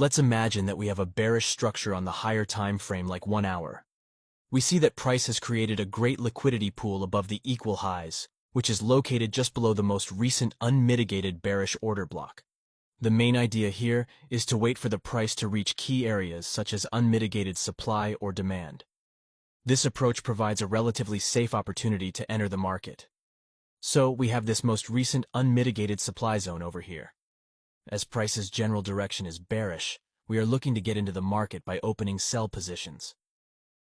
Let's imagine that we have a bearish structure on the higher time frame like 1 hour. We see that price has created a great liquidity pool above the equal highs, which is located just below the most recent unmitigated bearish order block. The main idea here is to wait for the price to reach key areas such as unmitigated supply or demand. This approach provides a relatively safe opportunity to enter the market. So we have this most recent unmitigated supply zone over here. As price's general direction is bearish, we are looking to get into the market by opening sell positions.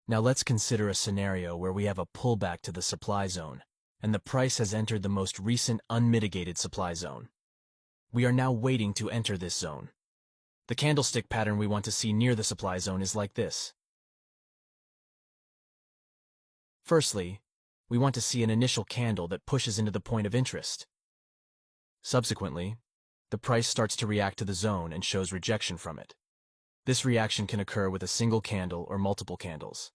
Now let's consider a scenario where we have a pullback to the supply zone, and the price has entered the most recent unmitigated supply zone. We are now waiting to enter this zone. The candlestick pattern we want to see near the supply zone is like this. Firstly, we want to see an initial candle that pushes into the point of interest. Subsequently, the price starts to react to the zone and shows rejection from it. This reaction can occur with a single candle or multiple candles.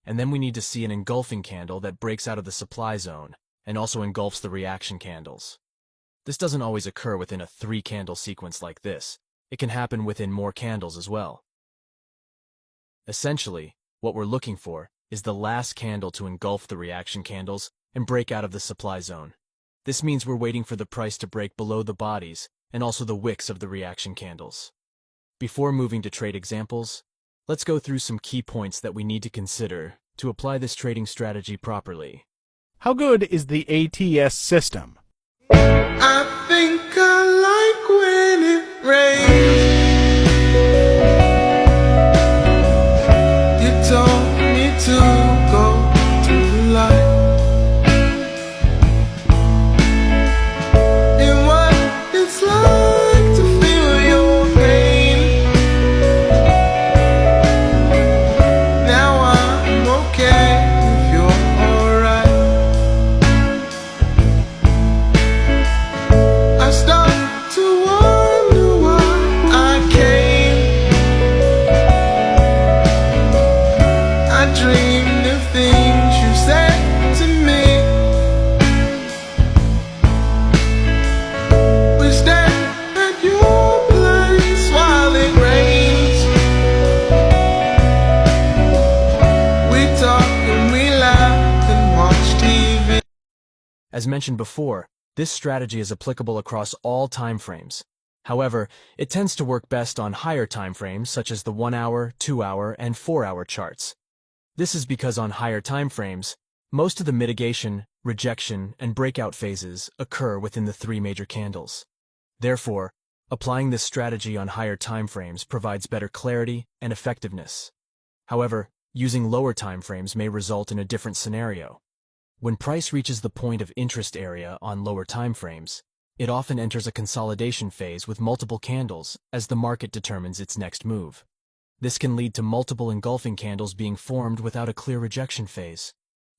And then we need to see an engulfing candle that breaks out of the supply zone and also engulfs the reaction candles. This doesn't always occur within a 3-candle sequence like this. It can happen within more candles as well. Essentially, what we're looking for is the last candle to engulf the reaction candles and break out of the supply zone. This means we're waiting for the price to break below the bodies and also the wicks of the reaction candles. Before moving to trade examples, let's go through some key points that we need to consider to apply this trading strategy properly. How good is the ATS system? I think I like when it rains. You told me to go to the light. And what it's like to feel your pain. Now I'm okay if you're alright. I start to wonder why I came. I dreamed of things you said to me. We stand at your place while it rains. We talk and we laugh and watch TV. As mentioned before, this strategy is applicable across all time frames. However, it tends to work best on higher time frames such as the 1 hour, 2 hour, and 4 hour charts. This is because on higher time frames, most of the mitigation, rejection, and breakout phases occur within the 3 major candles. Therefore, applying this strategy on higher time frames provides better clarity and effectiveness. However, using lower time frames may result in a different scenario. When price reaches the point of interest area on lower time frames, it often enters a consolidation phase with multiple candles as the market determines its next move. This can lead to multiple engulfing candles being formed without a clear rejection phase,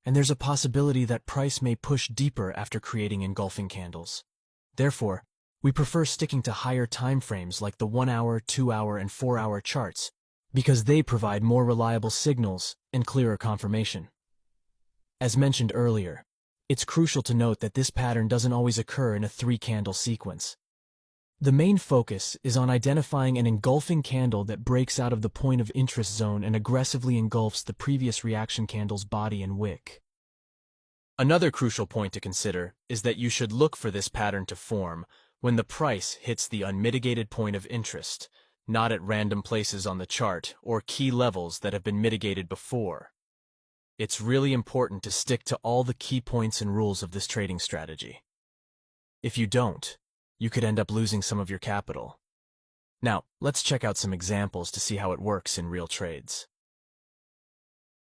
and there's a possibility that price may push deeper after creating engulfing candles. Therefore, we prefer sticking to higher time frames like the 1 hour, 2 hour, and 4 hour charts because they provide more reliable signals and clearer confirmation. As mentioned earlier, it's crucial to note that this pattern doesn't always occur in a 3-candle sequence. The main focus is on identifying an engulfing candle that breaks out of the point of interest zone and aggressively engulfs the previous reaction candle's body and wick. Another crucial point to consider is that you should look for this pattern to form when the price hits the unmitigated point of interest, not at random places on the chart or key levels that have been mitigated before. It's really important to stick to all the key points and rules of this trading strategy. If you don't, you could end up losing some of your capital. Now, let's check out some examples to see how it works in real trades.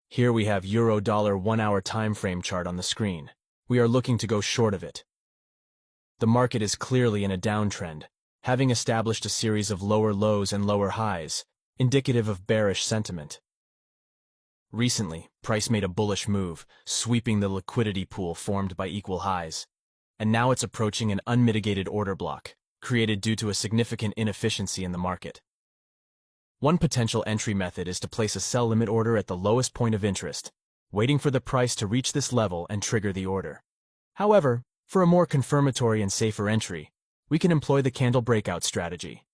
Here we have Euro-Dollar 1 hour time frame chart on the screen. We are looking to go short of it. The market is clearly in a downtrend, having established a series of lower lows and lower highs, indicative of bearish sentiment. Recently, price made a bullish move, sweeping the liquidity pool formed by equal highs, and now it's approaching an unmitigated order block, created due to a significant inefficiency in the market. One potential entry method is to place a sell limit order at the lowest point of interest, waiting for the price to reach this level and trigger the order. However, for a more confirmatory and safer entry, we can employ the candle breakout strategy.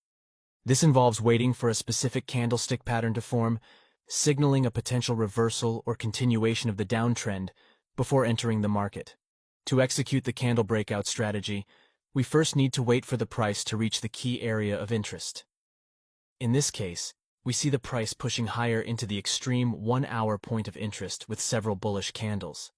This involves waiting for a specific candlestick pattern to form, signaling a potential reversal or continuation of the downtrend before entering the market. To execute the candle breakout strategy, we first need to wait for the price to reach the key area of interest. In this case, we see the price pushing higher into the extreme 1-hour point of interest with several bullish candles.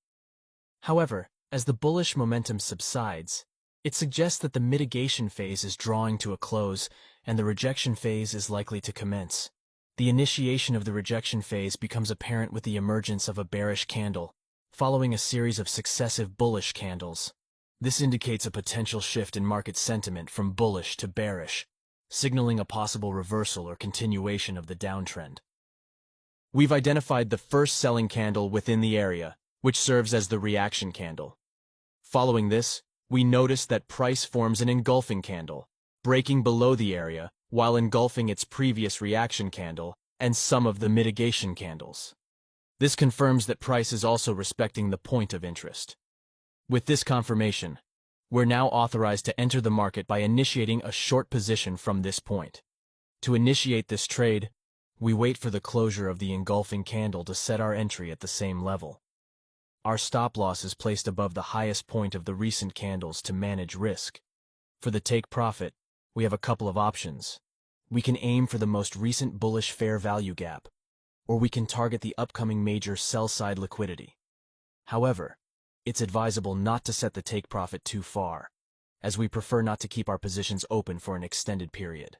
However, as the bullish momentum subsides, it suggests that the mitigation phase is drawing to a close and the rejection phase is likely to commence. The initiation of the rejection phase becomes apparent with the emergence of a bearish candle, following a series of successive bullish candles. This indicates a potential shift in market sentiment from bullish to bearish, signaling a possible reversal or continuation of the downtrend. We've identified the first selling candle within the area, which serves as the reaction candle. Following this, we notice that price forms an engulfing candle, breaking below the area while engulfing its previous reaction candle and some of the mitigation candles. This confirms that price is also respecting the point of interest. With this confirmation, we're now authorized to enter the market by initiating a short position from this point. To initiate this trade, we wait for the closure of the engulfing candle to set our entry at the same level. Our stop loss is placed above the highest point of the recent candles to manage risk. For the take profit, we have a couple of options. We can aim for the most recent bullish fair value gap, or we can target the upcoming major sell-side liquidity. However, it's advisable not to set the take profit too far, as we prefer not to keep our positions open for an extended period.